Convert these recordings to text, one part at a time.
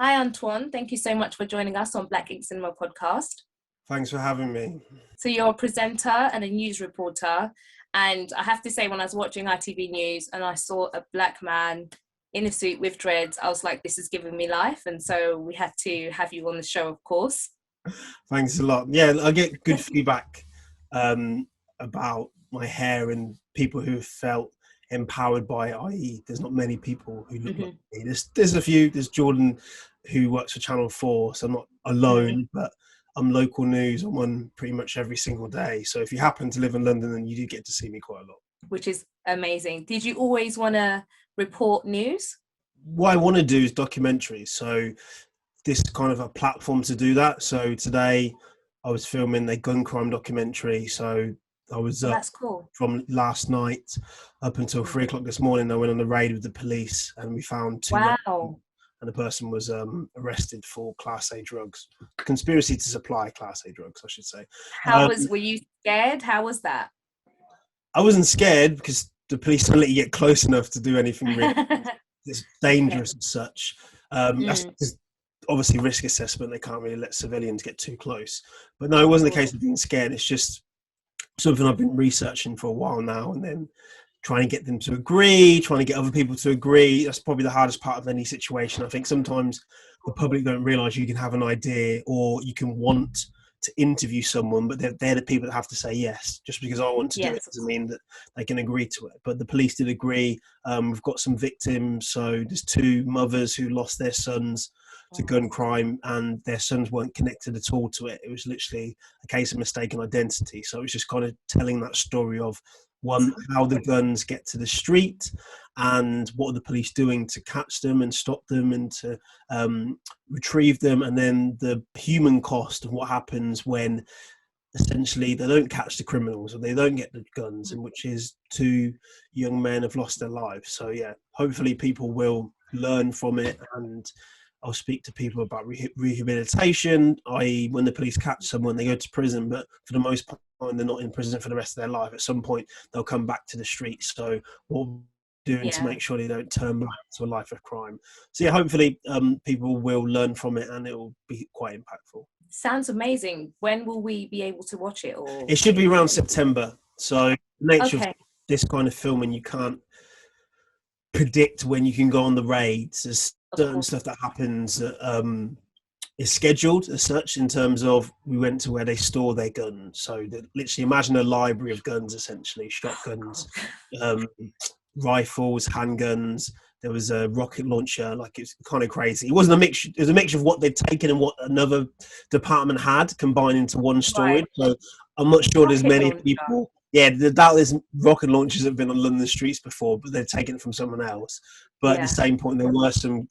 Hi, Antoine. Thank you so much for joining us on Black Ink Cinema podcast. Thanks for having me. So you're a presenter and a news reporter. And I have to say, when I was watching ITV News and I saw a black man in a suit with dreads, I was like, this is giving me life. And so we had to have you on the show, of course. Thanks a lot. Yeah, I get good feedback about my hair and people who have felt empowered by it, i.e. there's not many people who look like me. There's a few. There's Jordan who works for Channel 4, so I'm not alone, but I'm local news. I'm on pretty much every single day. So if you happen to live in London, then you do get to see me quite a lot. Which is amazing. Did you always want to report news? What I want to do is documentaries. So this is kind of a platform to do that. So today I was filming a gun crime documentary. So I was up That's cool. from last night up until 3 o'clock this morning. I went on a raid with the police and we found two weapons, Wow. and the person was arrested for Class A drugs. Conspiracy to supply Class A drugs, I should say. Were you scared? How was that? I wasn't scared because the police don't let you get close enough to do anything really. It's dangerous and such. That's just obviously risk assessment. They can't really let civilians get too close. But no, it wasn't a case of being scared. It's just something I've been researching for a while now, and then trying to get them to agree, trying to get other people to agree. That's probably the hardest part of any situation. I think sometimes the public don't realise you can have an idea or you can want to interview someone, but they're the people that have to say yes. Just because I want to do it doesn't mean that they can agree to it. But the police did agree. We've got some victims. So there's two mothers who lost their sons to gun crime, and their sons weren't connected at all to it. It was literally a case of mistaken identity. So it was just kind of telling that story of, one, how the guns get to the street and what are the police doing to catch them and stop them and to retrieve them, and then the human cost of what happens when essentially they don't catch the criminals or they don't get the guns, in which is two young men have lost their lives. So yeah, hopefully people will learn from it, and I'll speak to people about rehabilitation, i.e. when the police catch someone, they go to prison, but for the most part, they're not in prison for the rest of their life. At some point, they'll come back to the streets. So what we're doing to make sure they don't turn back to a life of crime. So yeah, hopefully people will learn from it and it will be quite impactful. Sounds amazing. When will we be able to watch it? Or it should be around September. So the nature of this kind of filming, you can't predict when you can go on the raids. There's certain stuff that happens that is scheduled as such, in terms of we went to where they store their guns. So literally imagine a library of guns, essentially shotguns, rifles, handguns. There was a rocket launcher. Like, it's kind of crazy. It wasn't a mixture. It was a mixture of what they'd taken and what another department had combined into one storage. So I'm not sure there's many people. Yeah, there's rocket launchers that have been on London streets before, but they've taken it from someone else. But at the same point, there were some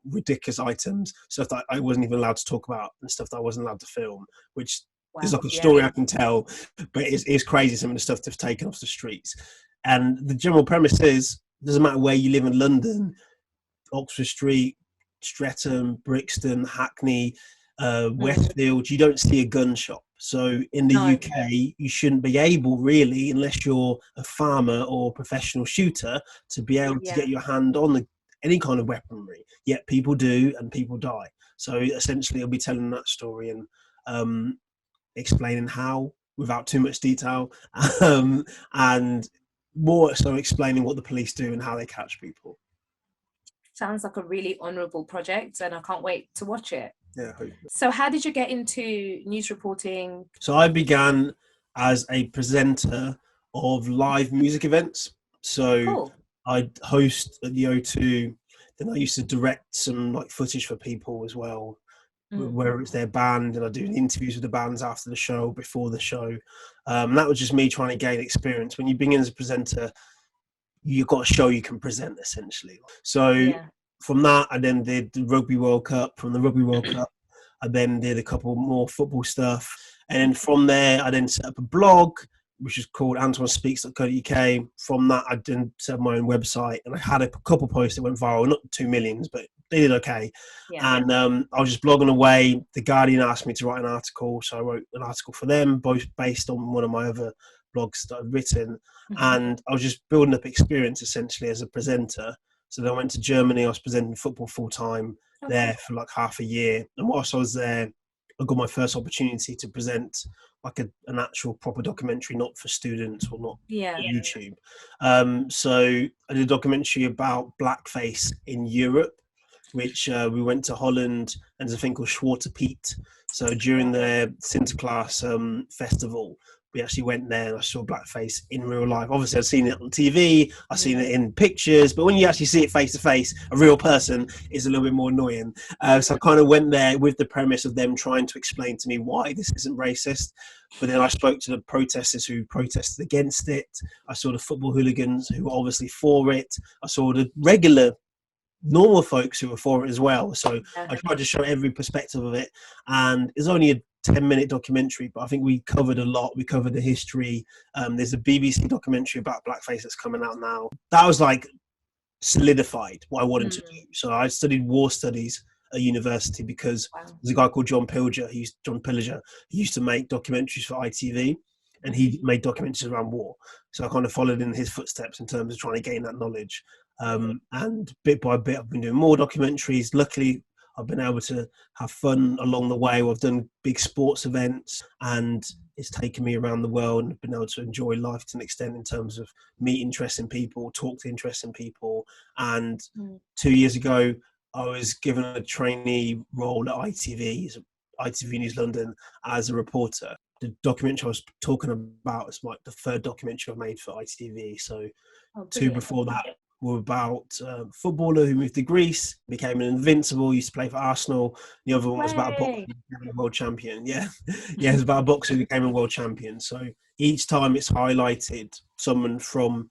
ridiculous items, stuff that I wasn't even allowed to talk about, and stuff that I wasn't allowed to film, which is like a story I can tell. But it's crazy, some of the stuff they've taken off the streets. And the general premise is, it doesn't matter where you live in London, Oxford Street, Streatham, Brixton, Hackney, Westfield, you don't see a gun shop. So in the UK, you shouldn't be able, really, unless you're a farmer or a professional shooter, to be able to get your hand on any kind of weaponry. Yet people do, and people die. So essentially, I'll be telling that story and explaining how, without too much detail, and more so explaining what the police do and how they catch people. Sounds like a really honourable project, and I can't wait to watch it. Yeah, hopefully. So how did you get into news reporting? So I began as a presenter of live music events. So I'd host at the O2, then I used to direct some like footage for people as well, where it's their band, and I do interviews with the bands after the show, before the show. That was just me trying to gain experience. When you begin as a presenter, you've got a show you can present, essentially. So from that, I then did the Rugby World Cup. From the Rugby World Cup, I then did a couple more football stuff. And then from there, I then set up a blog, which is called antoinespeaks.co.uk. From that, I then set up my own website, and I had a couple posts that went viral, not 2 million, but they did okay. And I was just blogging away. The Guardian asked me to write an article, so I wrote an article for them, both based on one of my other blogs that I've written. And I was just building up experience, essentially, as a presenter. So then I went to Germany. I was presenting football full time there for like half a year. And whilst I was there, I got my first opportunity to present like an actual proper documentary, not for students or not for YouTube. So I did a documentary about blackface in Europe, which we went to Holland, and there's a thing called Zwarte Piet. So during the Sinterklaas festival, we actually went there and I saw blackface in real life. Obviously, I've seen it on TV, I've seen it in pictures, but when you actually see it face to face, a real person is a little bit more annoying. So I kind of went there with the premise of them trying to explain to me why this isn't racist. But then I spoke to the protesters who protested against it. I saw the football hooligans who were obviously for it. I saw the regular normal folks who were for it as well. So I tried to show every perspective of it, and it's only a 10-minute documentary, but I think we covered a lot. We covered the history. There's a BBC documentary about blackface that's coming out now. That was like solidified what I wanted to do. So I studied war studies at university because there's a guy called John Pilger. John Pilger. He used to make documentaries for ITV, and he made documentaries around war. So I kind of followed in his footsteps in terms of trying to gain that knowledge. And bit by bit, I've been doing more documentaries. Luckily, I've been able to have fun along the way. I've done big sports events, and it's taken me around the world and been able to enjoy life to an extent in terms of meet interesting people, talk to interesting people. And 2 years ago, I was given a trainee role at ITV News London as a reporter. The documentary I was talking about is like the third documentary I've made for ITV. So two before that were about a footballer who moved to Greece, became an invincible, used to play for Arsenal. The other one was about a boxer who became a world champion. It's about a boxer who became a world champion. So each time it's highlighted someone from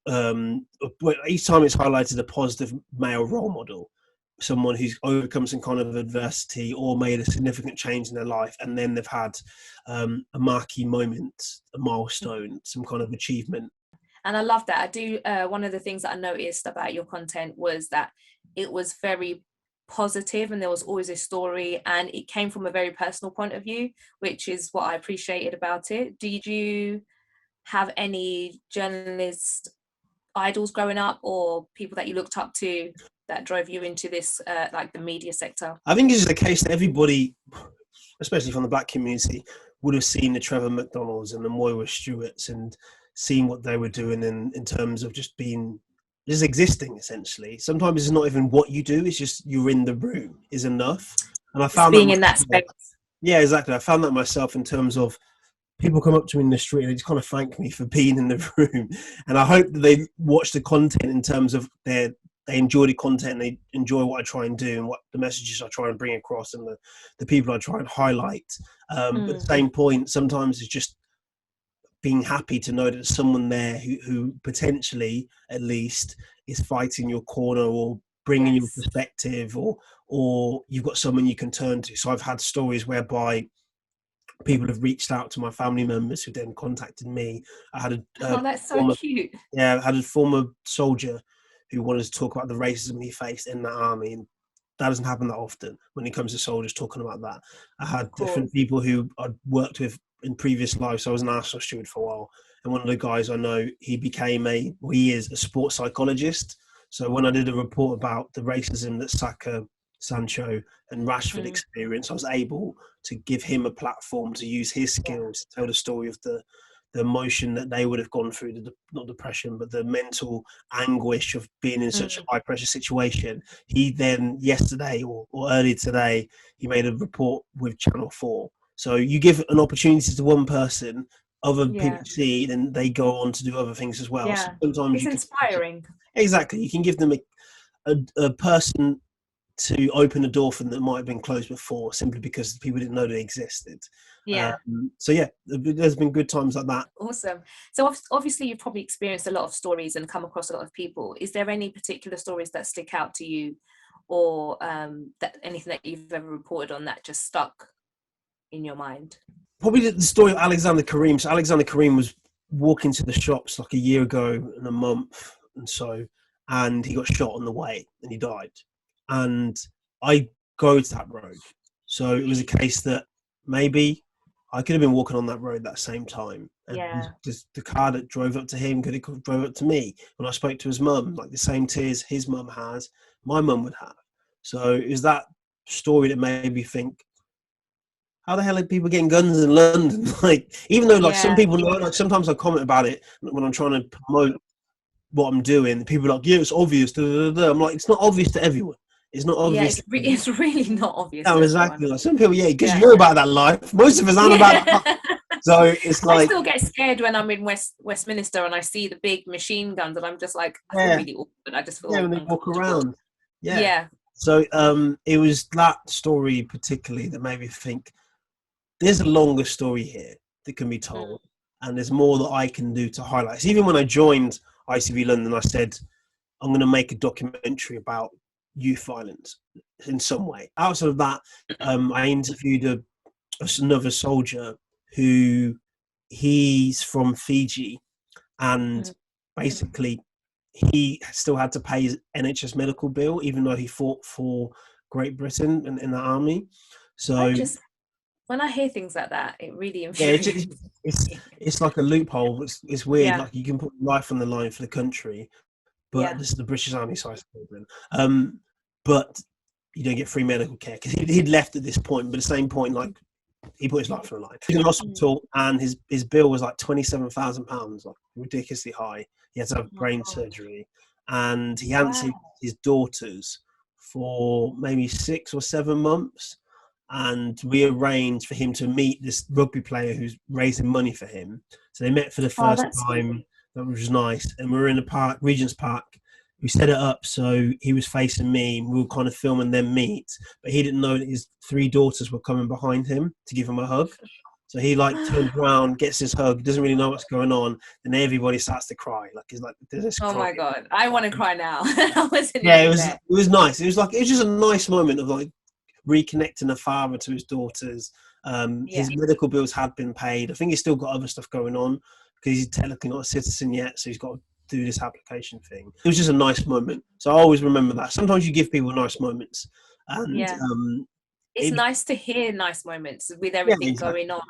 each time it's highlighted a positive male role model, someone who's overcome some kind of adversity or made a significant change in their life, and then they've had a marquee moment, a milestone, some kind of achievement. And I love that. I do. One of the things that I noticed about your content was that it was very positive, and there was always a story, and it came from a very personal point of view, which is what I appreciated about it. Did you have any journalist idols growing up, or people that you looked up to that drove you into this, like the media sector? I think it's just a case that everybody, especially from the black community, would have seen the Trevor McDonalds and the Moira Stewarts and seen what they were doing in terms of just existing, essentially. Sometimes it's not even what you do, it's just you're in the room is enough. And I found being in that space. Yeah, exactly. I found that myself in terms of people come up to me in the street and they just kind of thank me for being in the room. And I hope that they watch the content in terms of they enjoy the content and they enjoy what I try and do and what the messages I try and bring across and the people I try and highlight. But at the same point, sometimes it's just being happy to know that there's someone there who potentially, at least, is fighting your corner or bringing your perspective, or you've got someone you can turn to. So I've had stories whereby people have reached out to my family members who then contacted me. I had that's so cute. Yeah, I had a former soldier who wanted to talk about the racism he faced in the army, and that doesn't happen that often when it comes to soldiers talking about that. I had different people who I'd worked with in previous lives. So I was an Arsenal steward for a while, and one of the guys I know, he is a sports psychologist. So when I did a report about the racism that Saka, Sancho and Rashford experienced, I was able to give him a platform to use his skills to tell the story of the emotion that they would have gone through, not depression, but the mental anguish of being in such a high pressure situation. He then yesterday or earlier today, he made a report with Channel 4. So you give an opportunity to one person, other people see, then they go on to do other things as well. So sometimes it's inspiring. Exactly. You can give them a person to open a door for them that might have been closed before, simply because people didn't know they existed. There's been good times like that. Awesome. So obviously you've probably experienced a lot of stories and come across a lot of people. Is there any particular stories that stick out to you, or that anything that you've ever reported on that just stuck in your mind? Probably the story of Alexander Karim. So Alexander Karim was walking to the shops like a year ago and a month and he got shot on the way and he died. And I go to that road. So it was a case that maybe I could have been walking on that road that same time, and Yeah. just the car that drove up to him could have drove up to me. When I spoke to his mum, like the same tears his mum has, my mum would have. So it was that story that made me think, how the hell are people getting guns in London? Like, even though like some Yeah. people know, like sometimes I comment about it when I'm trying to promote what I'm doing. People are like, yeah, it's obvious. Da, da, da, da. I'm like, it's not obvious to everyone. It's not Yeah, obvious. it's really not obvious No, to everyone. exactly. Like some people, yeah, because Yeah. you're about that life. Most of us aren't about that life. Yeah. So it's I like, still get scared when I'm in Westminster and I see the big machine guns, and I'm just like, I feel yeah, really awkward. I just yeah, feel when they walk uncomfortable. around. Yeah. Yeah. So it was that story particularly that made me think there's a longer story here that can be Mm. told, and there's more that I can do to highlight. So even when I joined ITV London, I said I'm going to make a documentary about youth violence in some way. Outside of that, I interviewed another soldier who he's from Fiji, and Mm. basically he still had to pay his NHS medical bill, even though he fought for Great Britain and in the army. I So just, when I hear things like that, it really yeah, infuriates it's me. it's like a loophole. It's weird. Yeah. Like you can put life on the line for the country, but Yeah. this is the British Army, so I suppose. But you don't get free medical care because he'd left at this point. But at the same point, like he put his life on the line. He was in Mm. hospital, and his bill was like £27,000, like ridiculously high. He had to Oh have my brain God. surgery, and he hadn't Wow. seen his daughters for maybe 6 or 7 months. And we arranged for him to meet this rugby player who's raising money for him. So they met for the Oh, first that's time. sweet. That was nice. And we were in the park, Regent's Park. We set it up so he was facing me. We were kind of filming them meet, but he didn't know that his 3 daughters were coming behind him to give him a hug. So he like turns around, gets his hug, doesn't really know what's going on, and everybody starts to cry. Like he's like, "There's this Oh crying." my God. I want to cry now. I wasn't Yeah, even there. it was nice. It was like it was just a nice moment of like reconnecting a father to his daughters. Yeah. His medical bills had been paid. I think he's still got other stuff going on because he's technically not a citizen yet, so he's got to do this application thing. It was just a nice moment, so I always remember that. Sometimes you give people nice moments, and Yeah. It's it nice to hear nice moments with yeah, everything going on.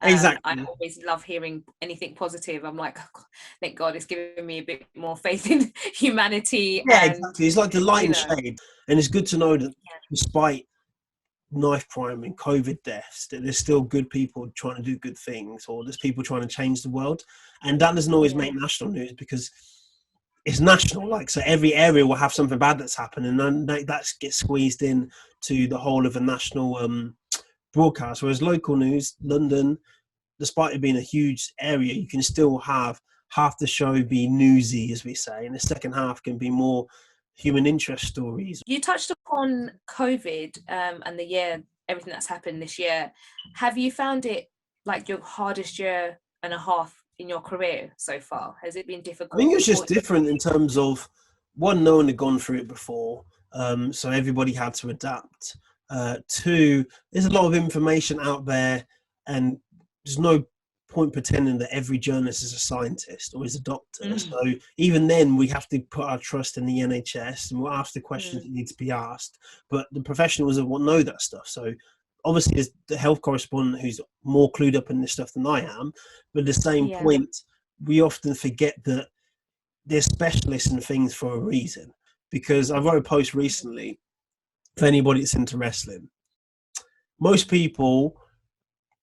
I exactly. always love hearing anything positive. I'm like, oh, thank God it's giving me a bit more faith in humanity Yeah, and, exactly. It's like the light you and know, shade, and it's good to know that yeah. despite knife crime and COVID deaths, that there's still good people trying to do good things, or there's people trying to change the world. And that doesn't always Yeah. make national news because it's national. Like, so every area will have something bad that's happened, and then that gets squeezed in to the whole of a national broadcast. Whereas local news, London, despite it being a huge area, you can still have half the show be newsy, as we say, and the second half can be more human interest stories. You touched upon COVID and the year, everything that's happened this year. Have you found it like your hardest year and a half in your career so far? Has it been I think difficult? it was just different in terms of one, no one had gone through it before, so everybody had to adapt. Two, there's a lot of information out there, and there's no point pretending that every journalist is a scientist or is a doctor. Mm, So even then, we have to put our trust in the NHS, and we'll ask the questions mm, that need to be asked. But the professionals will know that stuff. So obviously, there's the health correspondent who's more clued up in this stuff than I am. But at the same yeah. point, we often forget that they're specialists in things for a reason. Because I wrote a post recently for anybody that's into wrestling. Most people,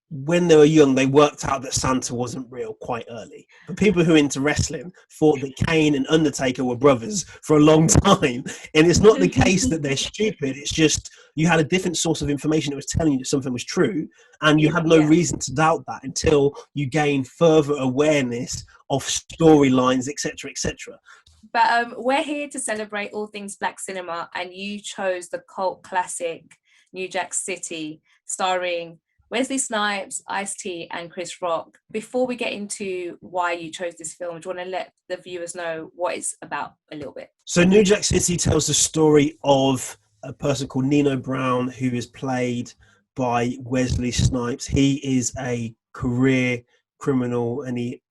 when they were young, they worked out that Santa wasn't real quite early. But people who are into wrestling thought that Kane and Undertaker were brothers for a long time. And it's not the case that they're stupid. It's just you had a different source of information that was telling you that something was true. And you had no Yeah. reason to doubt that until you gain further awareness of storylines, etc., etc. But we're here to celebrate all things Black cinema, and you chose the cult classic New Jack City, starring Wesley Snipes, Ice-T, and Chris Rock. Before we get into why you chose this film, do you want to let the viewers know what it's about a little bit? So New Jack City tells the story of a person called Nino Brown, who is played by Wesley Snipes. He is a career criminal, and he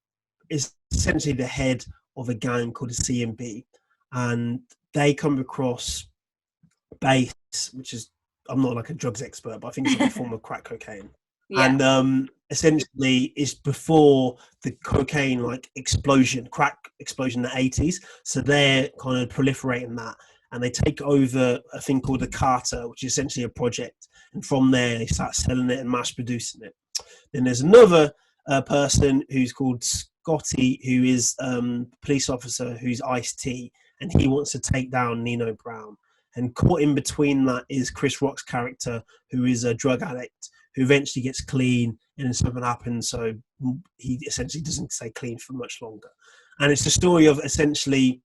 is essentially the head of a gang called the CMB. And they come across base, which is, I'm not like a drugs expert, but I think it's like a form of crack cocaine. Yeah. And essentially is before the cocaine crack explosion in the 80s. So they're kind of proliferating that, and they take over a thing called the Carter, which is essentially a project, and from there they start selling it and mass producing it. Then there's another person who's called Scotty, who is a police officer who's Ice-T, and he wants to take down Nino Brown. And caught in between that is Chris Rock's character, who is a drug addict, who eventually gets clean, and then something happens, so he essentially doesn't stay clean for much longer. And it's the story of essentially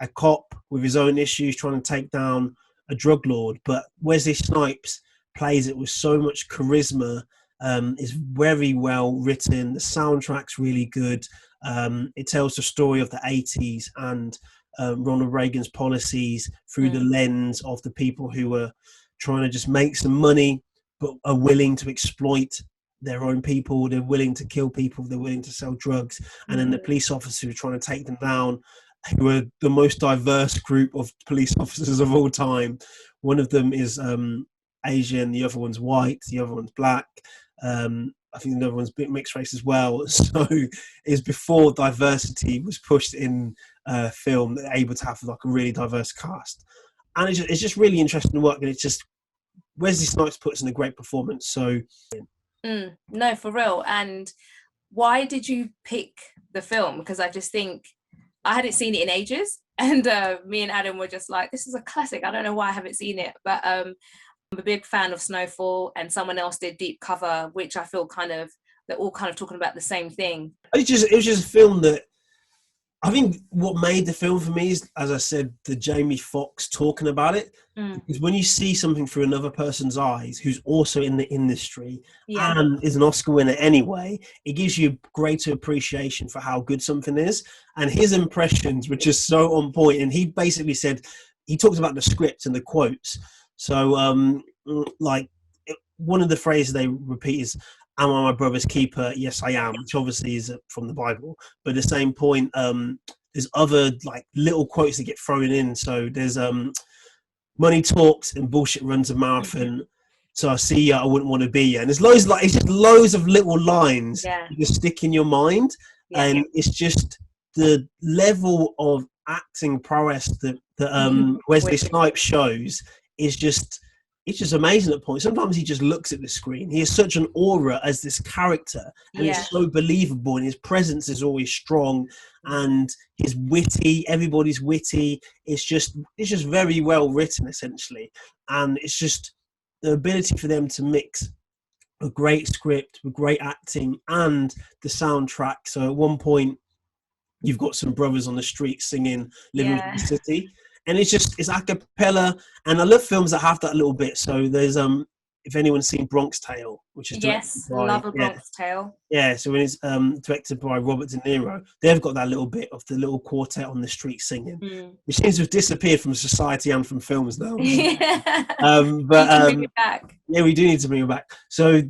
a cop with his own issues trying to take down a drug lord. But Wesley Snipes plays it with so much charisma. It's very well written. The soundtrack's really good. It tells the story of the 80s and Ronald Reagan's policies through the lens of the people who were trying to just make some money, but are willing to exploit their own people. They're willing to kill people. They're willing to sell drugs. And then the police officers who are trying to take them down, who are the most diverse group of police officers of all time. One of them is Asian, the other one's white, the other one's black. I think the other one's a bit mixed race as well. So it's before diversity was pushed in film, they're able to have like a really diverse cast. And it's just really interesting work, and it's just Wesley Snipes puts in a great performance. So no, for real. And why did you pick the film? Because I just think I hadn't seen it in ages, and me and Adam were just like, this is a classic. I don't know why I haven't seen it, but I'm a big fan of Snowfall, and someone else did Deep Cover, which I feel they're all kind of talking about the same thing. It was just a film that I think what made the film for me is, as I said, the Jamie Foxx talking about it. Because when you see something through another person's eyes who's also in the industry and is an Oscar winner anyway, it gives you greater appreciation for how good something is. And his impressions were just so on point. And he basically said, he talked about the script and the quotes. So, one of the phrases they repeat is, "Am I my brother's keeper? Yes, I am," which obviously is from the Bible. But at the same point, there's other like little quotes that get thrown in. So there's "Money talks and bullshit runs a marathon. So I see you, I wouldn't want to be you." And there's it's just loads of little lines that just stick in your mind, and it's just the level of acting prowess that Wesley Snipes shows is just. It's just amazing at points. Sometimes he just looks at the screen. He has such an aura as this character, and it's so believable, and his presence is always strong, and he's witty. Everybody's witty. It's just very well written, essentially. And it's just the ability for them to mix a great script with great acting and the soundtrack. So at one point, you've got some brothers on the street singing "Living in the City." And it's a cappella, and I love films that have that little bit. So there's if anyone's seen Bronx Tale, which is love a Bronx Tale. Yeah, so when it's directed by Robert De Niro, they've got that little bit of the little quartet on the street singing, which seems to have disappeared from society and from films now. But bring it back. Yeah, we do need to bring it back. So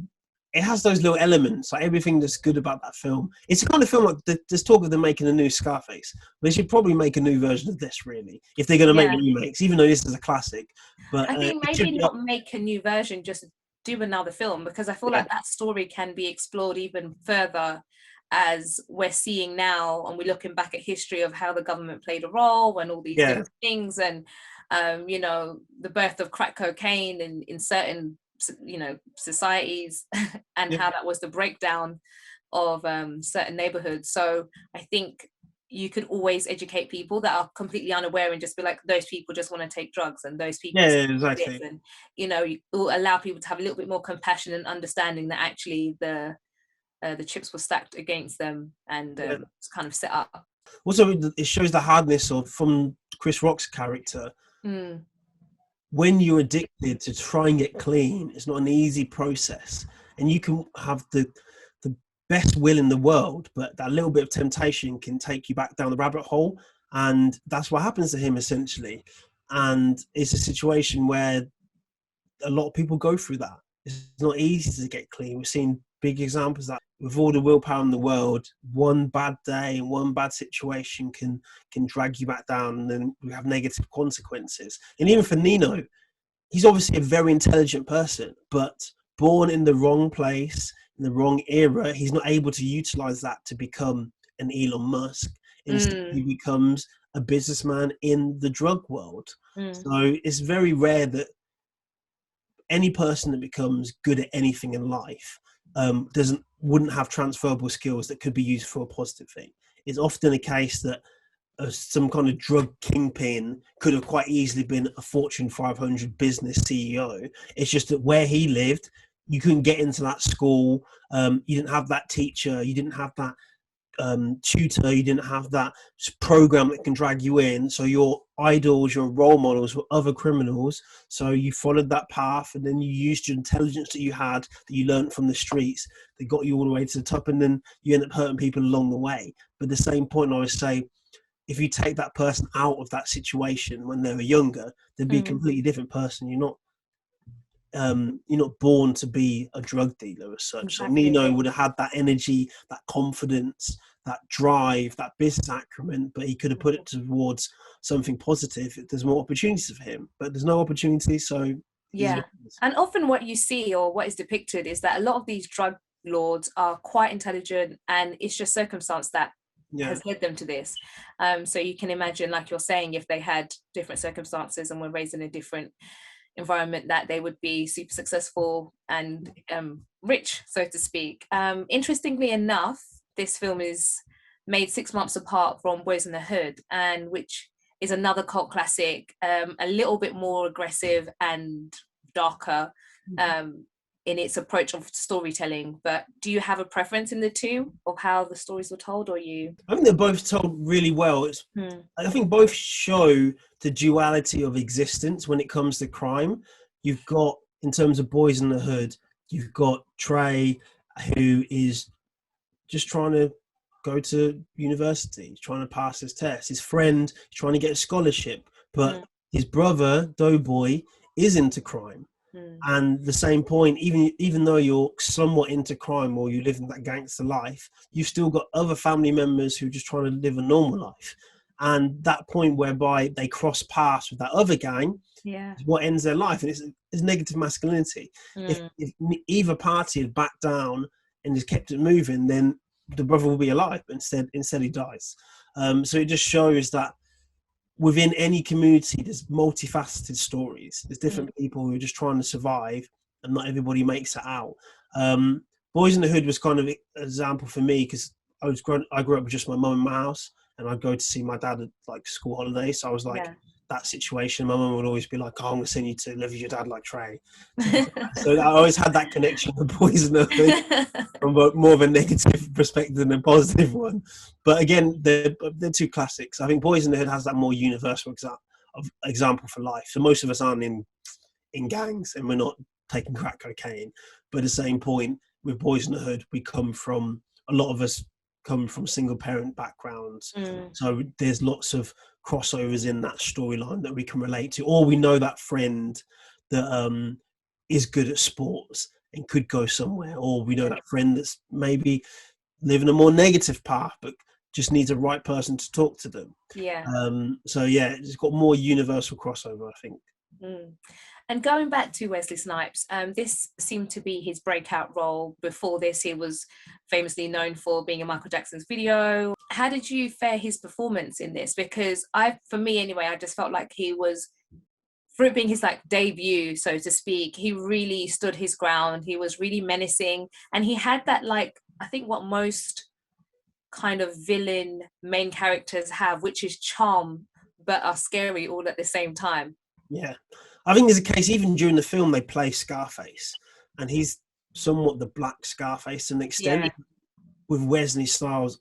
it has those little elements, like everything that's good about that film. It's a kind of film like there's talk of them making a new Scarface. They should probably make a new version of this, really, if they're going to make remakes, even though this is a classic. But I think maybe not make a new version, just do another film, because I feel like that story can be explored even further, as we're seeing now, and we're looking back at history of how the government played a role and all these different things, and the birth of crack cocaine in certain societies and how that was the breakdown of certain neighborhoods. So I think you could always educate people that are completely unaware and just be like, those people just want to take drugs, and those people exactly. And you will allow people to have a little bit more compassion and understanding that actually the chips were stacked against them, and it's kind of set up. Also, it shows the hardness from Chris Rock's character. When you're addicted, to try and get clean, it's not an easy process, and you can have the best will in the world, but that little bit of temptation can take you back down the rabbit hole, and that's what happens to him essentially. And it's a situation where a lot of people go through that. It's not easy to get clean. We've seen big examples that with all the willpower in the world, one bad day and one bad situation can drag you back down, and then we have negative consequences. And even for Nino, he's obviously a very intelligent person, but born in the wrong place, in the wrong era, he's not able to utilize that to become an Elon Musk. Instead, he becomes a businessman in the drug world. So it's very rare that any person that becomes good at anything in life wouldn't have transferable skills that could be used for a positive thing. It's often a case that some kind of drug kingpin could have quite easily been a Fortune 500 business CEO. It's just that where he lived, you couldn't get into that school. You didn't have that teacher. You didn't have that tutor. You didn't have that program that can drag you in. So your idols, your role models were other criminals. So you followed that path, and then you used your intelligence that you had, that you learned from the streets, that got you all the way to the top, and then you end up hurting people along the way. But at the same point, I would say, if you take that person out of that situation when they were younger, they'd be a completely different person. You're not born to be a drug dealer as such. Exactly. So Nino would have had that energy, that confidence, that drive, that business acumen, but he could have put it towards something positive if there's more opportunities for him. But there's no opportunity, so yeah. And often what you see, or what is depicted, is that a lot of these drug lords are quite intelligent, and it's just circumstance that has led them to this. So you can imagine, like you're saying, if they had different circumstances and were raised in a different environment, that they would be super successful and rich, so to speak. Interestingly enough, this film is made 6 months apart from Boys in the Hood, and which is another cult classic, a little bit more aggressive and darker in its approach of storytelling. But do you have a preference in the two of how the stories were told, or you? I think they're both told really well. I think both show the duality of existence when it comes to crime. You've got, in terms of Boys in the Hood, you've got Trey, who is just trying to go to university, trying to pass his test. His friend is trying to get a scholarship, but his brother, Doughboy, is into crime. And the same point, even though you're somewhat into crime or you live in that gangster life, you've still got other family members who are just trying to live a normal life. And that point whereby they cross paths with that other gang is what ends their life. And it's negative masculinity. If either party had backed down and just kept it moving, then the brother will be alive. Instead he dies. So it just shows that within any community, there's multifaceted stories. There's different people who are just trying to survive, and not everybody makes it out. Boys in the Hood was kind of an example for me, because I grew up with just my mum in my house, and I'd go to see my dad at like school holidays. So I was like, that situation, my mum would always be like, oh, I'm going to send you to live with your dad like Trey. So I always had that connection with Boys in the Hood from more of a negative perspective than a positive one. But again, they're two classics. I think Boys in the Hood has that more universal example for life. So most of us aren't in gangs, and we're not taking crack cocaine. But at the same point, with Boys in the Hood, a lot of us come from single parent backgrounds. So there's lots of crossovers in that storyline that we can relate to, or we know that friend that is good at sports and could go somewhere, or we know that friend that's maybe living a more negative path but just needs a right person to talk to them. So it's got more universal crossover, I think. And going back to Wesley Snipes, this seemed to be his breakout role. Before this, he was famously known for being in Michael Jackson's video. How did you fare his performance in this? Because for me anyway, I just felt like he was, for it being his like debut, so to speak, he really stood his ground. He was really menacing, and he had that, like, I think what most kind of villain main characters have, which is charm but are scary all at the same time. I think there's a case, even during the film, they play Scarface, and he's somewhat the black Scarface to an extent, with Wesley Snipes'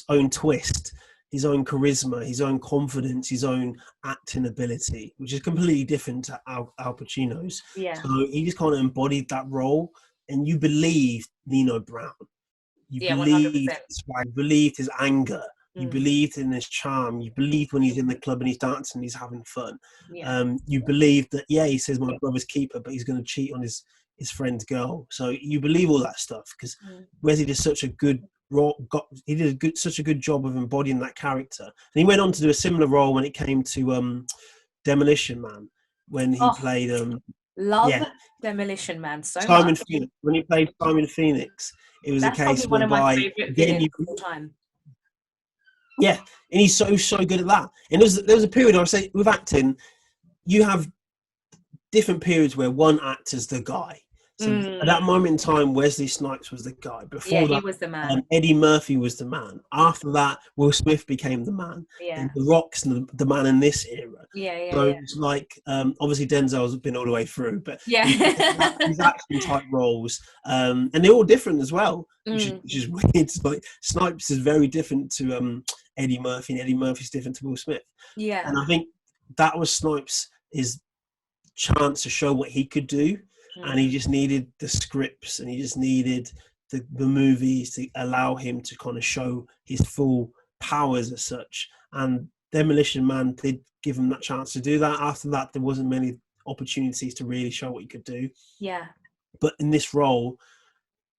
own twist, his own charisma, his own confidence, his own acting ability, which is completely different to Al Pacino's. So he just kind of embodied that role, and you believe Nino Brown. You believed his anger. You believed in his charm. You believed when he's in the club and he's dancing, he's having fun. You believed that, he says my brother's keeper, but he's going to cheat on his friend's girl. So you believe all that stuff, because Wesley did such a good role. He did such a good job of embodying that character. And he went on to do a similar role when it came to Demolition Man, when he played Love Yeah, Demolition Man so much. Simon Phoenix. When he played Simon Phoenix, it was a That's probably case one of my whereby favorite again villains you, of all time. yeah, and he's so good at that. And there was a period I would say with acting, you have different periods where one actor's the guy. So at that moment in time, Wesley Snipes was the guy. Yeah, Before he that, was the man. Eddie Murphy was the man. After that, Will Smith became the man. Yeah, And The Rock's the man in this era. So yeah, it's like, obviously Denzel's been all the way through, but yeah. these action type roles, and they're all different as well, which Mm, is weird. It's like Snipes is very different to Eddie Murphy, and Eddie Murphy's different to Will Smith. yeah. And I think that was Snipes' his chance to show what he could do, and he just needed the scripts, and he just needed the movies to allow him to kind of show his full powers as such. And Demolition Man did give him that chance to do that. After that, there wasn't many opportunities to really show what he could do. Yeah. But in this role,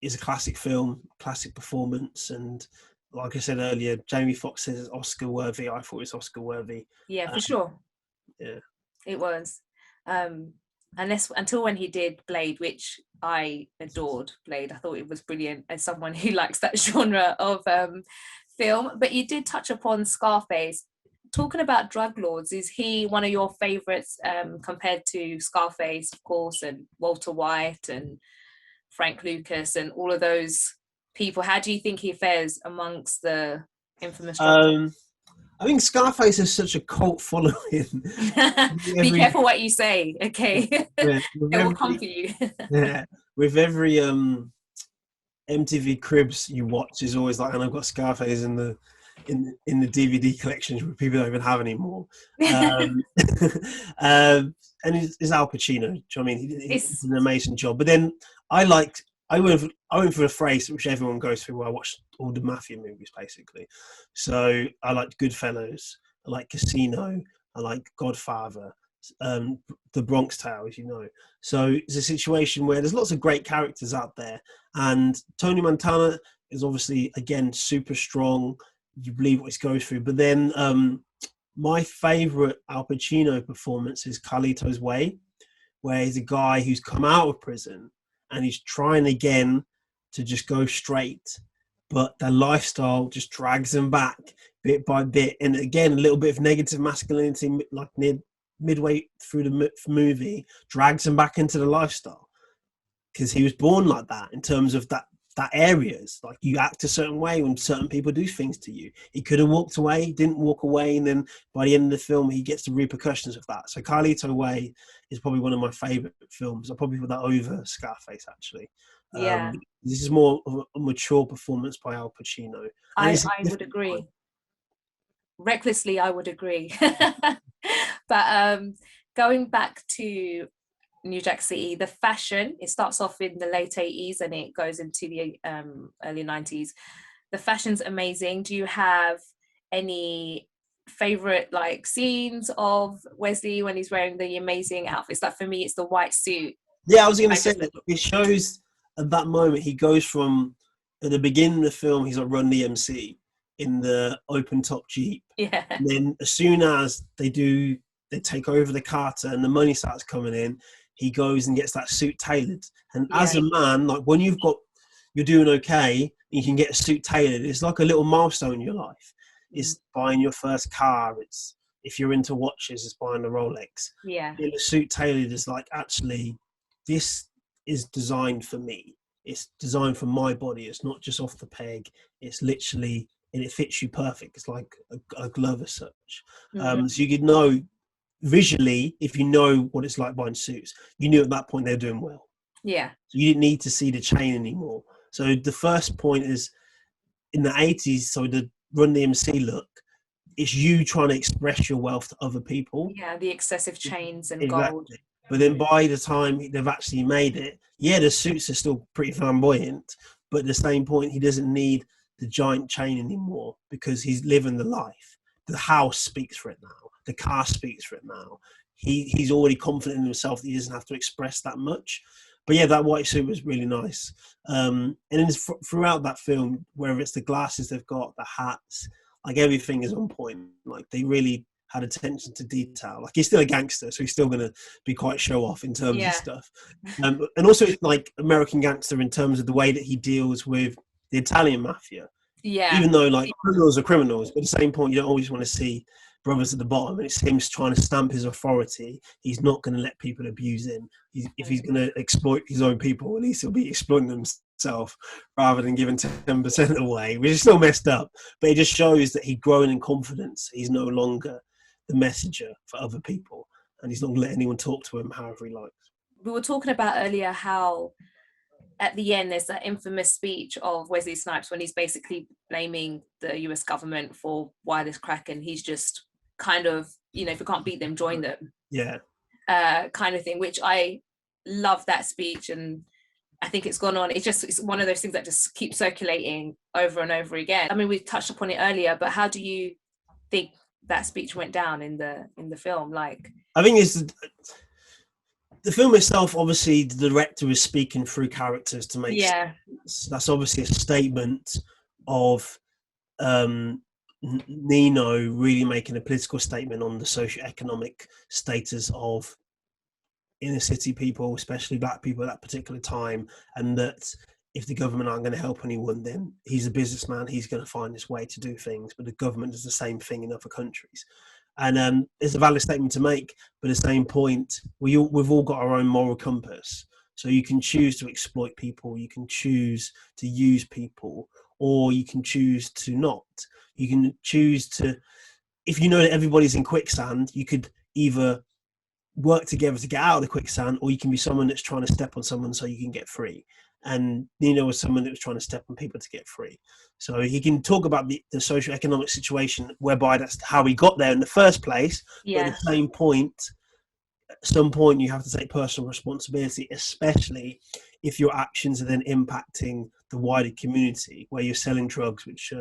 is a classic film, classic performance, and like I said earlier, Jamie Foxx says it's Oscar worthy. I thought it's Oscar worthy. Yeah, for sure. Yeah, It was. Until when he did Blade, which I adored Blade. I thought it was brilliant as someone who likes that genre of film. But you did touch upon Scarface. Talking about drug lords, is he one of your favorites compared to Scarface, of course, and Walter White and Frank Lucas and all of those people? How do you think he fares amongst the infamous drug lords? I think Scarface has such a cult following. Be careful what you say, okay? With It will come for you. yeah, with every MTV Cribs you watch is always like, and I've got Scarface in the DVD collections where people don't even have anymore. And it's Al Pacino. Do you know what I mean? He did an amazing job. But then I went for a phrase which everyone goes through. Where I watched all the mafia movies basically. So I liked Goodfellas. I like Casino. I like Godfather. The Bronx Tale, as you know. So it's a situation where there's lots of great characters out there, and Tony Montana is obviously again super strong. You believe what he goes through, but then my favorite Al Pacino performance is Carlito's Way, where he's a guy who's come out of prison and he's trying again to just go straight, but the lifestyle just drags him back bit by bit. And again, a little bit of negative masculinity, like midway through the movie, drags him back into the lifestyle because he was born like that in terms of that areas. Like, you act a certain way when certain people do things to you. He could have walked away, didn't walk away, and then by the end of the film he gets the repercussions of that. So Carlito Way is probably one of my favorite films. I probably put that over Scarface actually. Yeah, This is more of a mature performance by Al Pacino. I would agree. Recklessly, I would agree. But going back to New Jack City, the fashion, it starts off in the late 80s and it goes into the early 90s. The fashion's amazing. Do you have any favorite like scenes of Wesley when he's wearing the amazing outfits? Like, for me, it's the white suit. Yeah, I was going to say that it shows at that moment he goes from, at the beginning of the film, he's like Run DMC in the open top Jeep. Yeah. And then as soon as they take over the Carter and the money starts coming in, he goes and gets that suit tailored. And as a man, like, when you're doing okay, you can get a suit tailored. It's like a little milestone in your life. It's buying your first car. It's, if you're into watches, it's buying a Rolex. Yeah. Getting a suit tailored is like, actually, this is designed for me. It's designed for my body. It's not just off the peg. It's literally, and it fits you perfect. It's like a glove as such. So you could know visually, if you know what it's like buying suits, you knew at that point they're doing well. Yeah. So you didn't need to see the chain anymore. So the first point is in the 80s, so the Run DMC look, it's you trying to express your wealth to other people. Yeah, the excessive chains and Exactly. gold. But then by the time they've actually made it, yeah, the suits are still pretty flamboyant, but at the same point, he doesn't need the giant chain anymore because he's living the life. The house speaks for it now. The car speaks for it now. He's already confident in himself that he doesn't have to express that much. But yeah, that white suit was really nice. And then throughout that film, whether it's the glasses they've got, the hats, like, everything is on point. Like, they really had attention to detail. Like, he's still a gangster, so he's still going to be quite show off in terms of stuff. And also, it's like American Gangster in terms of the way that he deals with the Italian mafia. Yeah. Even though, like, criminals are criminals, but at the same point, you don't always want to see brothers at the bottom. And it's him trying to stamp his authority. He's not going to let people abuse him. If he's going to exploit his own people, at least he'll be exploiting himself rather than giving 10% away, which is still messed up. But it just shows that he's grown in confidence. He's no longer the messenger for other people, and he's not going to let anyone talk to him however he likes. We were talking about earlier how at the end there's that infamous speech of Wesley Snipes when he's basically blaming the US government for why this crack, and he's just kind of, you know, if you can't beat them, join them. Yeah. Kind of thing, which I love that speech, and I think it's gone on. It's one of those things that just keeps circulating over and over again. I mean, we touched upon it earlier, but how do you think that speech went down in the film? Like, I think it's the film itself. Obviously, the director is speaking through characters to make sense. That's obviously a statement of Nino really making a political statement on the socio-economic status of inner city people, especially black people at that particular time, and that if the government aren't going to help anyone, then he's a businessman, he's going to find his way to do things, but the government does the same thing in other countries. And it's a valid statement to make, but at the same point, we've all got our own moral compass. So you can choose to exploit people, you can choose to use people, or you can choose to not. You can choose to, if you know that everybody's in quicksand, you could either work together to get out of the quicksand, or you can be someone that's trying to step on someone so you can get free. And Nino was someone that was trying to step on people to get free. So he can talk about the socio-economic situation whereby that's how he got there in the first place. But at the same point, at some point you have to take personal responsibility, especially if your actions are then impacting the wider community, where you're selling drugs which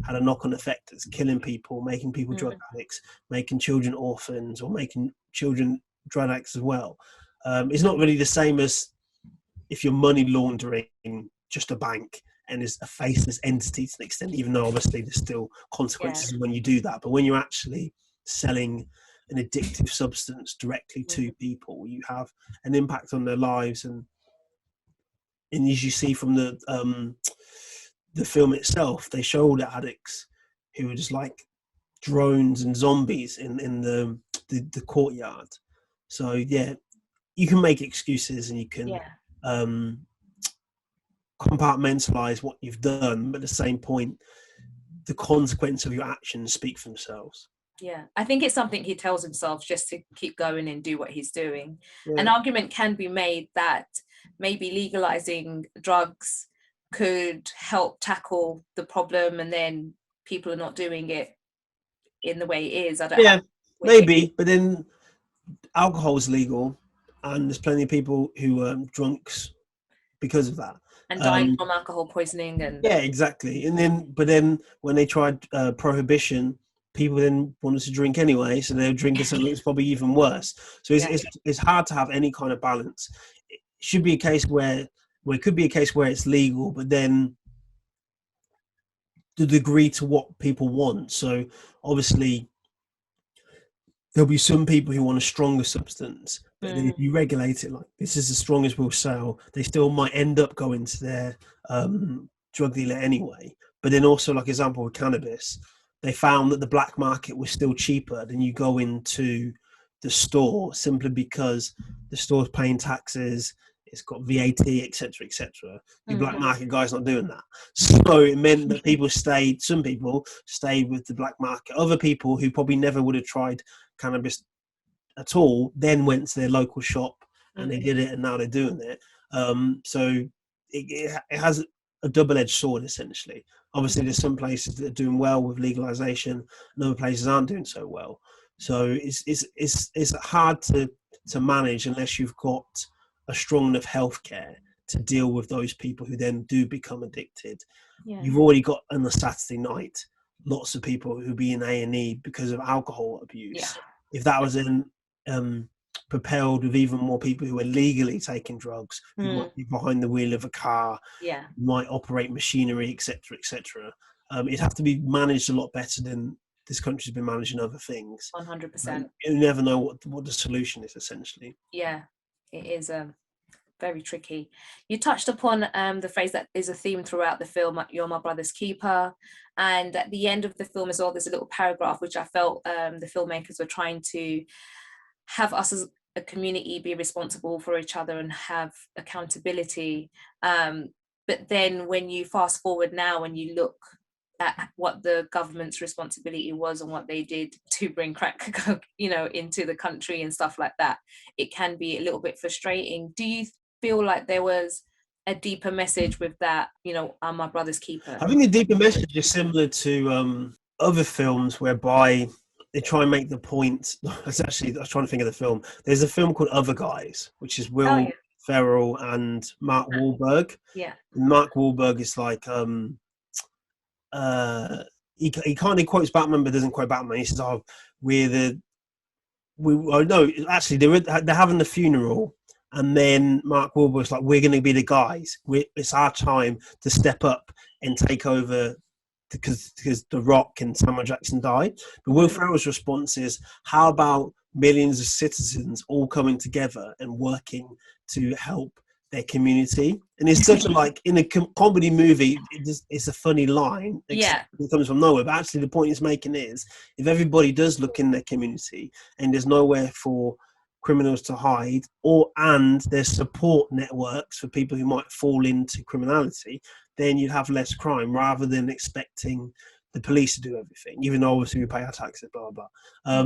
had a knock-on effect that's killing people, making people drug addicts, making children orphans, or making children drug addicts as well. It's not really the same as if you're money laundering just a bank and is a faceless entity to an extent, even though obviously there's still consequences when you do that. But when you're actually selling an addictive substance directly to people, you have an impact on their lives. And as you see from the film itself, they show all the addicts who are just like drones and zombies in the courtyard. So yeah, you can make excuses and you can compartmentalize what you've done, but at the same point, the consequence of your actions speak for themselves. Yeah, I think it's something he tells himself just to keep going and do what he's doing. An argument can be made that maybe legalizing drugs could help tackle the problem, and then people are not doing it in the way it is. I don't know. Maybe, but then alcohol's legal, and there's plenty of people who are drunks because of that. And dying from alcohol poisoning. And exactly. And then when they tried prohibition, people then wanted to drink anyway, so they were drinking something that's probably even worse. So it's hard to have any kind of balance. It should be a case where it could be a case where it's legal, but then the degree to what people want. So obviously there'll be some people who want a stronger substance, but then if you regulate it like this is the strongest we'll sell, they still might end up going to their drug dealer anyway. But then also, like example with cannabis, they found that the black market was still cheaper than you go into the store, simply because the store's paying taxes, it's got VAT, etc., etc. The black market guy's not doing that. So it meant that some people stayed with the black market. Other people who probably never would have tried cannabis at all then went to their local shop and they did it, and now they're doing it. So it has a double-edged sword, essentially. Obviously, there's some places that are doing well with legalization, and other places aren't doing so well. So it's hard to manage unless you've got a strong enough healthcare to deal with those people who then do become addicted. You've already got on a Saturday night lots of people who be in A&E because of alcohol abuse. If that was propelled with even more people who are legally taking drugs, who might be behind the wheel of a car, might operate machinery, etc., etc. It'd have to be managed a lot better than this country's been managing other things. 100%. You never know what the solution is, essentially. Yeah, it is very tricky. You touched upon the phrase that is a theme throughout the film, "You're my brother's keeper," and at the end of the film as well, there's a little paragraph which I felt the filmmakers were trying to have us as a community be responsible for each other and have accountability. But then when you fast forward now and you look at what the government's responsibility was and what they did to bring crack, into the country and stuff like that, it can be a little bit frustrating. Do you feel like there was a deeper message with that, I'm my brother's keeper? I think the deeper message is similar to other films whereby they try and make the point. I was trying to think of the film. There's a film called Other Guys, which is Will Ferrell and Mark Wahlberg. Yeah. And Mark Wahlberg is like, he kind of quotes Batman, but doesn't quote Batman. He says, "Oh, they're having the funeral." And then Mark Wahlberg's like, "We're going to be the guys. It's our time to step up and take over because The Rock and Samuel Jackson died." But Will Ferrell's response is, "How about millions of citizens all coming together and working to help their community?" And it's such in a comedy movie, it's a funny line. Yeah. It comes from nowhere. But actually the point he's making is, if everybody does look in their community and there's nowhere for criminals to hide, and there's support networks for people who might fall into criminality, then you'd have less crime rather than expecting the police to do everything, even though obviously we pay our taxes, blah, blah, blah.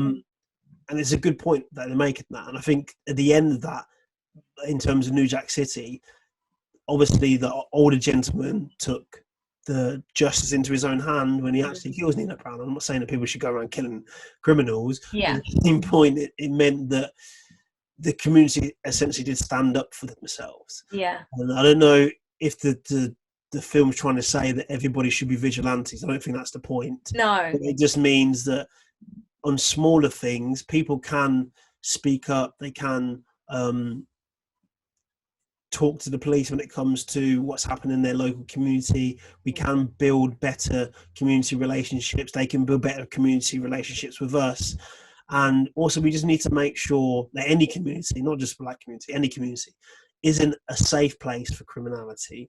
And it's a good point that they're making that. And I think at the end of that, in terms of New Jack City, obviously the older gentleman took the justice into his own hand when he actually kills Nina Brown. I'm not saying that people should go around killing criminals. Yeah. At the same point, it meant that the community essentially did stand up for themselves. Yeah. And I don't know if the film's trying to say that everybody should be vigilantes. I don't think that's the point. No. It just means that on smaller things, people can speak up. They can talk to the police when it comes to what's happening in their local community. We can build better community relationships. They can build better community relationships with us. And also, we just need to make sure that any community, not just Black community, any community, isn't a safe place for criminality.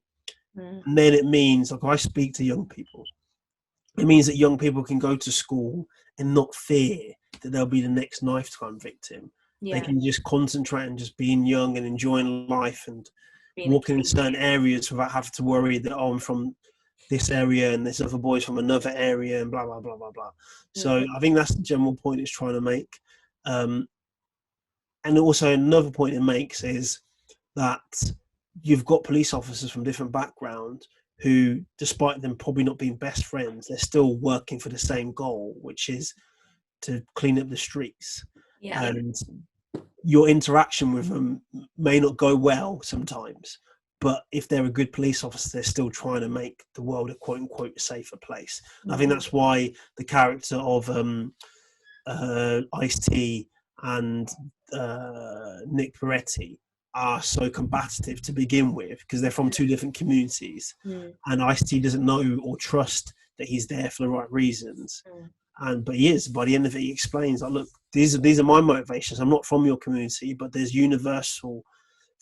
And then it means, like, I speak to young people, it means that young people can go to school and not fear that they'll be the next knife crime victim. Yeah. They can just concentrate on just being young and enjoying life and walking in certain areas without having to worry that, I'm from this area and this other boy's from another area and blah, blah, blah, blah, blah. So I think that's the general point it's trying to make. And also another point it makes is that you've got police officers from different backgrounds who, despite them probably not being best friends, they're still working for the same goal, which is to clean up the streets. Yeah. And your interaction with them may not go well sometimes, but if they're a good police officer, they're still trying to make the world a quote-unquote safer place. I think that's why the character of Ice-T and Nick Peretti are so combative to begin with, because they're from two different communities. And Ice-T doesn't know or trust that he's there for the right reasons. But he is. By the end of it, he explains, like, look, these are my motivations. I'm not from your community, but there's universal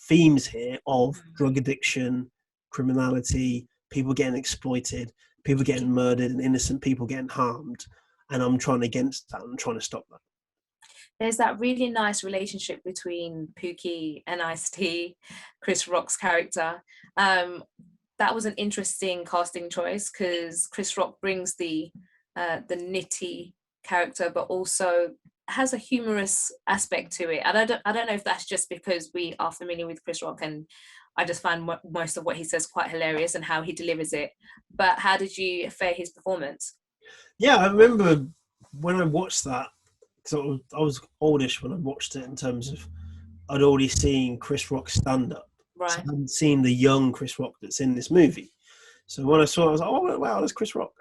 themes here of drug addiction, criminality, people getting exploited, people getting murdered, and innocent people getting harmed. And I'm trying against that. I'm trying to stop that. There's that really nice relationship between Pookie and Ice-T, Chris Rock's character. That was an interesting casting choice because Chris Rock brings the nitty character, but also has a humorous aspect to it. And I don't know if that's just because we are familiar with Chris Rock, and I just find most of what he says quite hilarious and how he delivers it. But how did you fare his performance? Yeah, I remember when I watched that, so I was oldish when I watched it, in terms of I'd already seen Chris Rock stand up. Right. So I hadn't seen the young Chris Rock that's in this movie. So when I saw it, I was like, oh, wow, that's Chris Rock.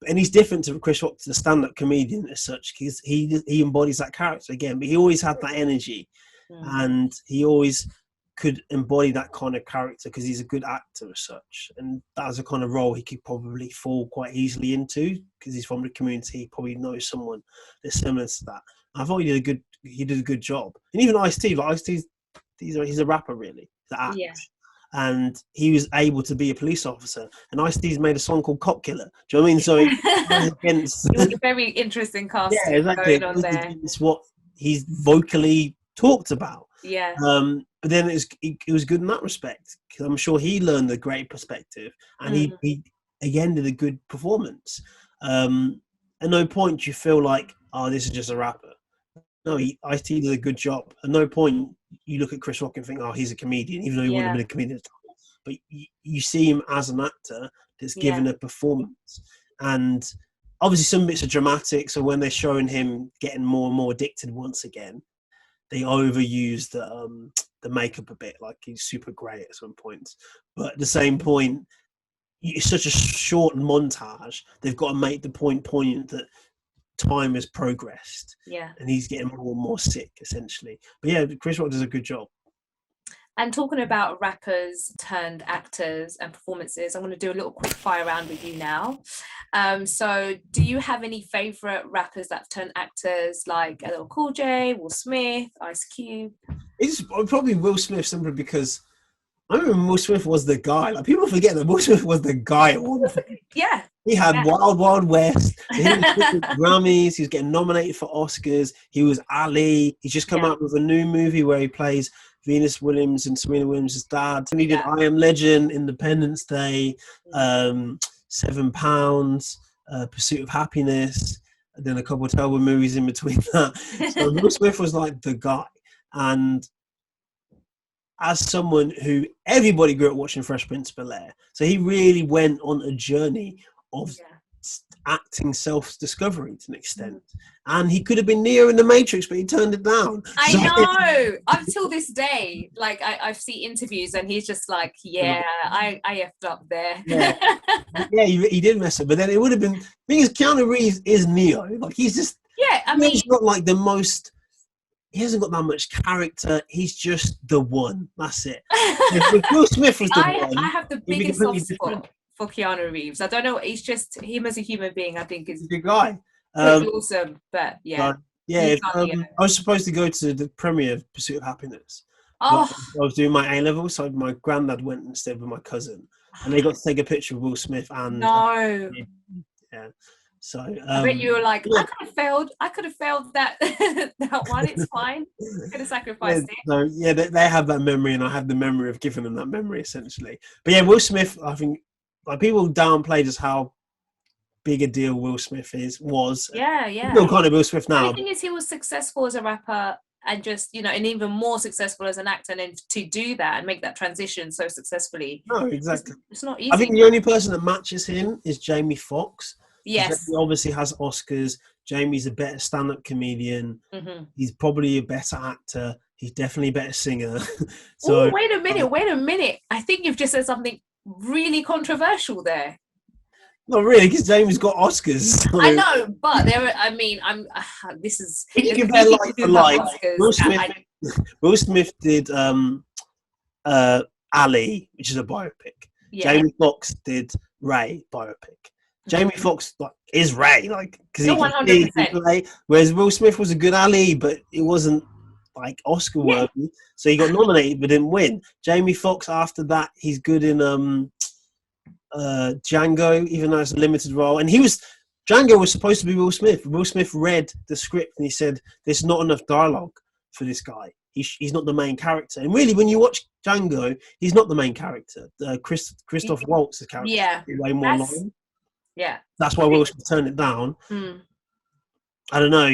And he's different to Chris Rock, the stand-up comedian as such, because he embodies that character again. But he always had that energy, and he always could embody that kind of character because he's a good actor as such, and that's a kind of role he could probably fall quite easily into because he's from the community. He probably knows someone that's similar to that. I thought he did a good job, and even Ice-T, like Ice-T's, he's a rapper really, the act. Yeah. And he was able to be a police officer. And Ice-T's made a song called Cop Killer. Do you know what I mean? So it was a very interesting casting going on there. It's what he's vocally talked about. Yeah. But then it was good in that respect because I'm sure he learned a great perspective, and he again did a good performance. At no point do you feel like, oh, this is just a rapper. No, Ice-T did a good job. At no point you look at Chris Rock and think, oh, he's a comedian, even though he wouldn't have been a comedian at the time. But you see him as an actor that's given a performance. And obviously some bits are dramatic, so when they're showing him getting more and more addicted once again, they overuse the makeup a bit, like he's super grey at some points. But at the same point, it's such a short montage, they've got to make the point poignant that time has progressed, and he's getting more and more sick essentially. But yeah, Chris Rock does a good job. And talking about rappers turned actors and performances, I'm going to do a little quick fire round with you now. So do you have any favorite rappers that have turned actors, like LL Cool J, Will Smith, Ice Cube? It's probably Will Smith, simply because I remember Will Smith was the guy. Like, people forget that Will Smith was the guy at one point. Yeah. He had Wild Wild West. So he was getting Grammys. He was getting nominated for Oscars. He was Ali. He's just come out with a new movie where he plays Venus Williams and Serena Williams' dad. And he did I Am Legend, Independence Day, 7 Pounds, Pursuit of Happiness, and then a couple of terrible movies in between that. So Will Smith was like the guy. And as someone who everybody grew up watching Fresh Prince of Bel-Air, so he really went on a journey of acting self-discovery to an extent, and he could have been Neo in the Matrix, but he turned it down. I know. Until this day, like I see interviews, and he's just like, I effed up there. He did mess up, but then it would have been because Keanu Reeves is Neo. Like he's just he's not like the most. He hasn't got that much character. He's just the one. That's it. If Will Smith was the one, I have the biggest soft spot for Keanu Reeves. I don't know. He's just him as a human being. I think is a good guy. Awesome, but I was supposed to go to the premiere of Pursuit of Happiness. I was doing my A-level, so my granddad went instead with my cousin, and they got to take a picture of Will Smith and So I bet you were like, I could have failed that that one. It's fine. I could have sacrificed it. So they have that memory, and I have the memory of giving them that memory essentially. But Will Smith, I think, like, people downplay just how big a deal Will Smith was. Still kind of Will Smith now. The thing is, he was successful as a rapper, and just and even more successful as an actor, and then to do that and make that transition so successfully. No, exactly. It's not easy. I think the only person that matches him is Jamie Foxx. Yes. He obviously has Oscars. Jamie's a better stand-up comedian. Mm-hmm. He's probably a better actor. He's definitely a better singer. So wait a minute. I think you've just said something really controversial there. Not really, because Jamie's got Oscars. So. I know, but this is... If you compare like for like, Will Smith did Ali, which is a biopic. Yeah. Jamie Foxx did Ray, biopic. Jamie Foxx is Ray, because he can play. Whereas Will Smith was a good Ali, but it wasn't like Oscar worthy. So he got nominated but didn't win. Jamie Foxx, after that, he's good in Django, even though it's a limited role. And Django was supposed to be Will Smith. Will Smith read the script and he said, "There's not enough dialogue for this guy. He's not the main character." And really, when you watch Django, he's not the main character. Christoph Waltz, the character, way more line. Yeah, that's why Will Smith turned it down. I don't know.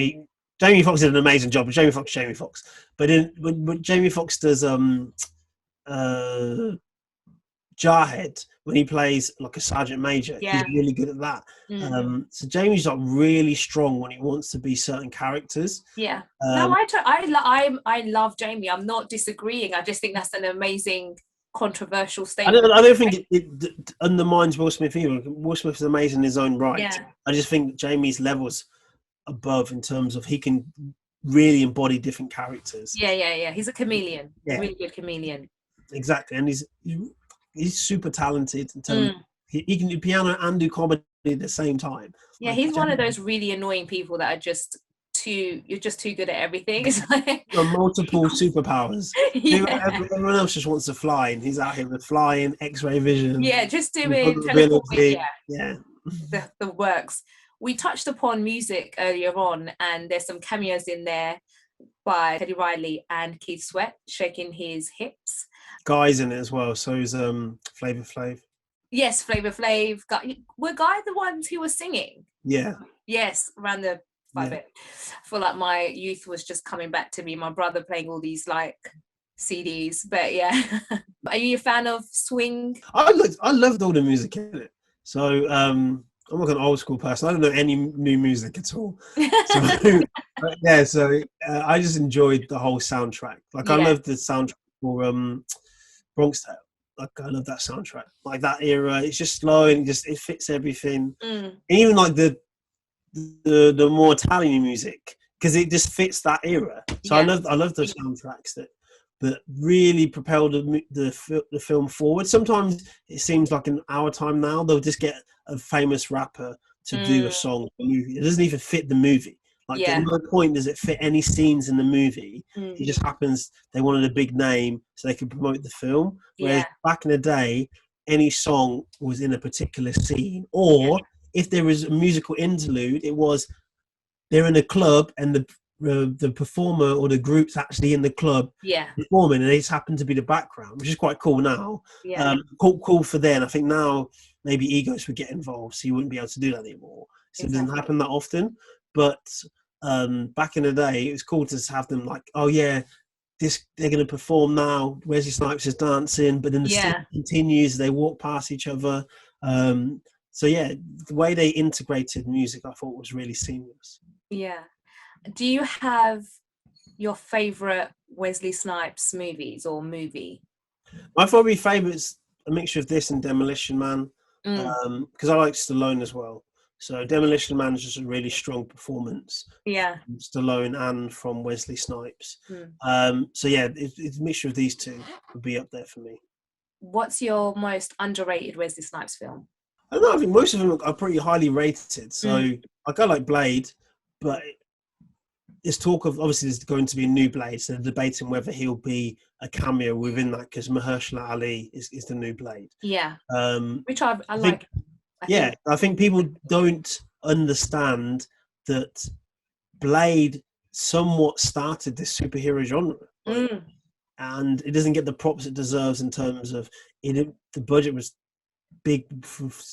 Jamie Foxx did an amazing job. Jamie Foxx. But when Jamie Foxx does Jarhead, when he plays like a sergeant major, he's really good at that. So Jamie's really strong when he wants to be certain characters. No, I love Jamie. I'm not disagreeing. I just think that's an amazing controversial statement. I don't think it undermines Will Smith either. Will Smith is amazing in his own right. I just think that Jamie's levels above in terms of he can really embody different characters. Yeah. He's a chameleon. Yeah, Really good chameleon. exactly. And he's super talented in terms. He can do piano and do comedy at the same time. Yeah, he's one of those really annoying people that are just you're just too good at everything. It's like multiple superpowers. Everyone else just wants to fly, and he's out here with flying, X-ray vision. Yeah, just doing teleporting. Yeah. The works. We touched upon music earlier on, and there's some cameos in there by Teddy Riley and Keith Sweat shaking his hips. Guy's in it as well, so is Flavor Flav. Yes, Flavor Flav. Were Guy the ones who were singing? Yeah. Yes, around the bit. I feel like my youth was just coming back to me. My brother playing all these like CDs, but yeah. Are you a fan of swing? I loved all the music in it. So I'm like an old school person. I don't know any new music at all. So I just enjoyed the whole soundtrack. Like I loved the soundtrack for Bronx Tale. Like I love that soundtrack. Like that era, it's just slow and it fits everything. And even like the more Italian music, because it just fits that era. So I love those soundtracks that really propel the film forward. Sometimes it seems like in our time now they'll just get a famous rapper to do a song or a movie. It doesn't even fit the movie. Like at no point does it fit any scenes in the movie. It just happens they wanted a big name so they could promote the film. Whereas back in the day, any song was in a particular scene, or if there was a musical interlude, it was they're in a club and the performer or the group's actually in the club performing, and they just happen to be the background, which is quite cool now. Cool for then. I think now maybe egos would get involved, so you wouldn't be able to do that anymore. So it doesn't happen that often. But back in the day, it was cool to have them like, oh yeah, they're going to perform now. Wesley Snipes is dancing, but then the scene continues. They walk past each other. So yeah, the way they integrated music, I thought was really seamless. Yeah. Do you have your favourite Wesley Snipes movies or movie? My probably favourite's a mixture of this and Demolition Man, because I like Stallone as well. So Demolition Man is just a really strong performance. Yeah. From Stallone and from Wesley Snipes. So yeah, it's a mixture of these two would be up there for me. What's your most underrated Wesley Snipes film? I don't know, I think most of them are pretty highly rated. So I like Blade, but there's talk of obviously there's going to be a new Blade, so they're debating whether he'll be a cameo within that because Mahershala Ali is the new Blade. Yeah. Which I like. I think people don't understand that Blade somewhat started this superhero genre. Right? And it doesn't get the props it deserves in terms of it. The budget was big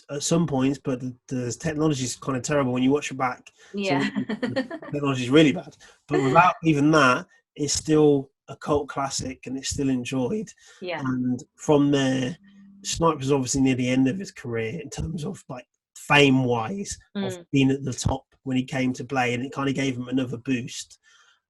at some points, but the technology is kind of terrible when you watch it back. Yeah. So the technology is really bad. But without even that, it's still a cult classic and it's still enjoyed. Yeah. And from there, Snipes was obviously near the end of his career in terms of like fame-wise of being at the top when he came to Blade, and it kind of gave him another boost.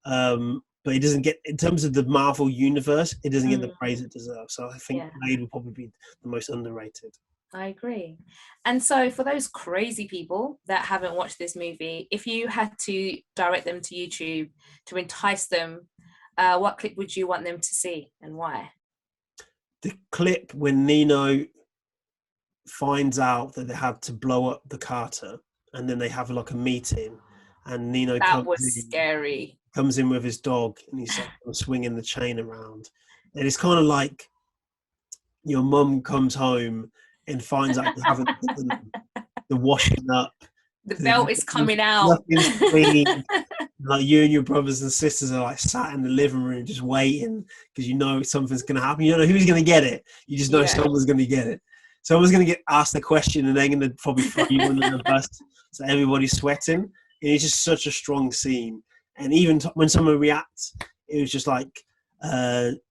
But it doesn't get, in terms of the Marvel universe, it doesn't get the praise it deserves. So I think Blade will probably be the most underrated. I agree. And so for those crazy people that haven't watched this movie, if you had to direct them to YouTube to entice them, what clip would you want them to see and why? The clip when Nino finds out that they had to blow up the Carter, and then they have like a meeting, and Nino comes in with his dog, and he's like swinging the chain around, and it's kind of like your mum comes home and finds out you haven't done the washing up, the belt is coming out, like you and your brothers and sisters are like sat in the living room just waiting because you know something's going to happen. You don't know who's going to get it. You just know someone's going to get it. Someone's going to get asked a question and they're going to probably throw you under the bus. So everybody's sweating. And it's just such a strong scene. And even when someone reacts, it was just like,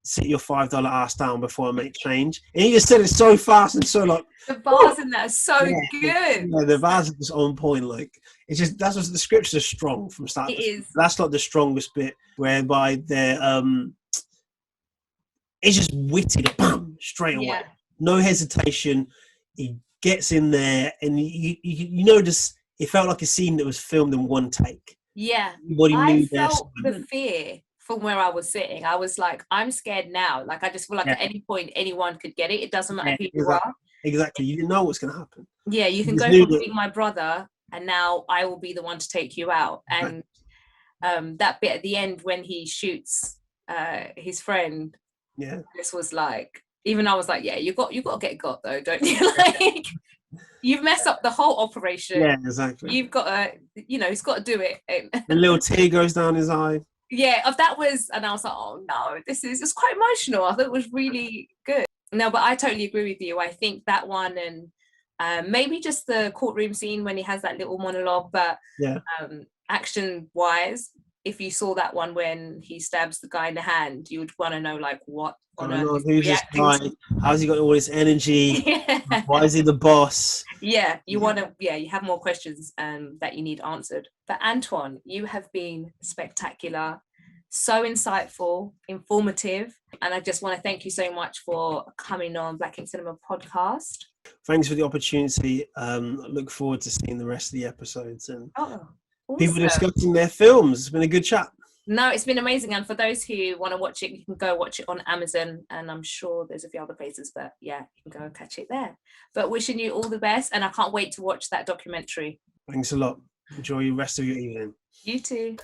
sit your $5 ass down before I make change. And he just said it so fast and so like, the bars in that are so good. Yeah, the bars are just on point. Like it's just that's what the scripts are strong from start. It is. That's like the strongest bit, whereby they're it's just witty, bam, straight away, no hesitation. He gets in there, and you notice it felt like a scene that was filmed in one take. Yeah, Everybody I knew their felt the assignment. fear from where I was sitting. I was like, I'm scared now. Like, I just feel like Yeah, at any point anyone could get it. It doesn't matter yeah, who you exactly. are. Exactly. You didn't know what's going to happen. Yeah, you You can just go knew from that. being my brother and now I will be the one to take you out. And that bit at the end when he shoots his friend, Yeah. this was like, even I was like, yeah, you got to get got though, don't you? Like, you've messed up the whole operation. Yeah, exactly. You've got to, he's got to do it. The little tear goes down his eye. Yeah, that was, and I was like, oh no, it's quite emotional. I thought it was really good. No, but I totally agree with you. I think that one, and maybe just the courtroom scene when he has that little monologue, but Yeah. action wise, if you saw that one when he stabs the guy in the hand, you would want to know like what on earth is Who's this guy? How's he got all this energy? Yeah. Why is he the boss? Yeah, you want to, you have more questions that you need answered. But Antoine, you have been spectacular, so insightful, informative, and I just want to thank you so much for coming on Black Ink Cinema podcast. Thanks for the opportunity. I look forward to seeing the rest of the episodes and people discussing their films. It's been a good chat. No, it's been amazing. And for those who want to watch it, you can go watch it on Amazon. And I'm sure there's a few other places, but yeah, you can go and catch it there. But wishing you all the best. And I can't wait to watch that documentary. Thanks a lot. Enjoy the rest of your evening. You too.